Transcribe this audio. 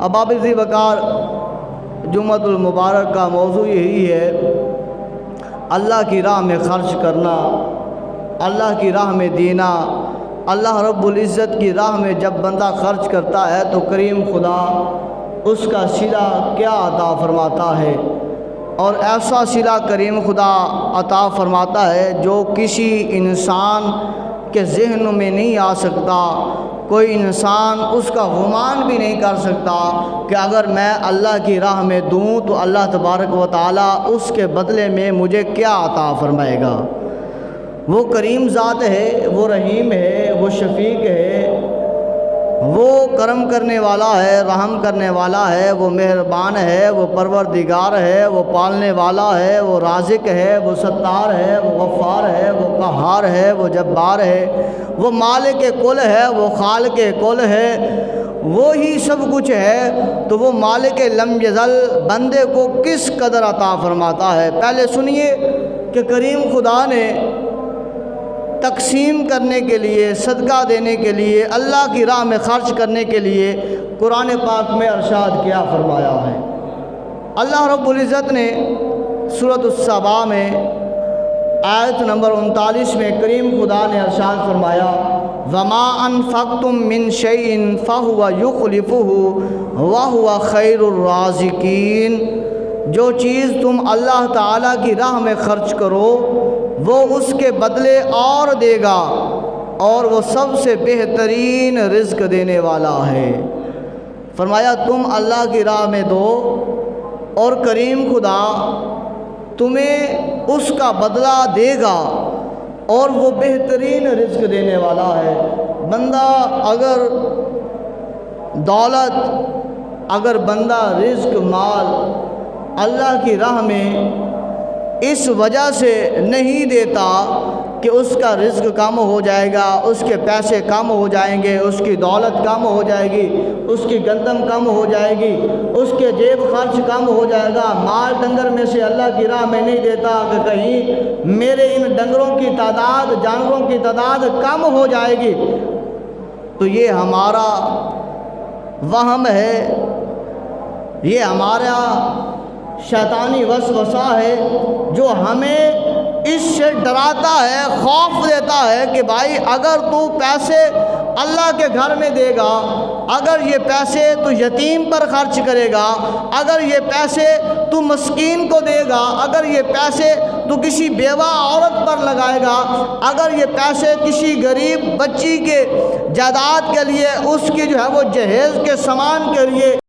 احباب ذی وقار، جمعۃ المبارک کا موضوع یہی ہے، اللہ کی راہ میں خرچ کرنا، اللہ کی راہ میں دینا۔ اللہ رب العزت کی راہ میں جب بندہ خرچ کرتا ہے تو کریم خدا اس کا صلہ کیا عطا فرماتا ہے، اور ایسا صلہ کریم خدا عطا فرماتا ہے جو کسی انسان کے ذہن میں نہیں آ سکتا۔ کوئی انسان اس کا گمان بھی نہیں کر سکتا کہ اگر میں اللہ کی راہ میں دوں تو اللہ تبارک و تعالیٰ اس کے بدلے میں مجھے کیا عطا فرمائے گا۔ وہ کریم ذات ہے، وہ رحیم ہے، وہ شفیق ہے، وہ کرم کرنے والا ہے، رحم کرنے والا ہے، وہ مہربان ہے، وہ پروردگار ہے، وہ پالنے والا ہے، وہ رازق ہے، وہ ستار ہے، وہ غفار ہے، وہ قہار ہے، وہ جبار ہے، وہ مالک کل ہے، وہ خالق کل ہے، وہی سب کچھ ہے۔ تو وہ مالک لم یزل بندے کو کس قدر عطا فرماتا ہے۔ پہلے سنیے کہ کریم خدا نے تقسیم کرنے کے لیے، صدقہ دینے کے لیے، اللہ کی راہ میں خرچ کرنے کے لیے قرآن پاک میں ارشاد کیا فرمایا ہے۔ اللہ رب العزت نے سورۃ السبا میں آیت نمبر 39 میں کریم خدا نے ارشاد فرمایا، وَمَا أَنفَقْتُم مِّن شَيْءٍ فَهُوَ يُخْلِفُهُ وَهُوَ خَيْرُ الرَّازِقِينَ۔ جو چیز تم اللہ تعالیٰ کی راہ میں خرچ کرو وہ اس کے بدلے اور دے گا، اور وہ سب سے بہترین رزق دینے والا ہے۔ فرمایا تم اللہ کی راہ میں دو اور کریم خدا تمہیں اس کا بدلہ دے گا، اور وہ بہترین رزق دینے والا ہے۔ بندہ اگر دولت، اگر بندہ رزق، مال اللہ کی راہ میں اس وجہ سے نہیں دیتا کہ اس کا رزق کم ہو جائے گا، اس کے پیسے کم ہو جائیں گے، اس کی دولت کم ہو جائے گی، اس کی گندم کم ہو جائے گی، اس کے جیب خرچ کم ہو جائے گا، مال ڈنگر میں سے اللہ کی راہ میں نہیں دیتا کہ کہیں میرے ان ڈنگروں کی تعداد، جانوروں کی تعداد کم ہو جائے گی، تو یہ ہمارا وہم ہے، یہ ہمارا شیطانی وسوسہ ہے جو ہمیں اس سے ڈراتا ہے، خوف دیتا ہے کہ بھائی اگر تو پیسے اللہ کے گھر میں دے گا، اگر یہ پیسے تو یتیم پر خرچ کرے گا، اگر یہ پیسے تو مسکین کو دے گا، اگر یہ پیسے تو کسی بیوہ عورت پر لگائے گا، اگر یہ پیسے کسی غریب بچی کے جائیداد کے لیے، اس کی جو ہے وہ جہیز کے سامان کے لیے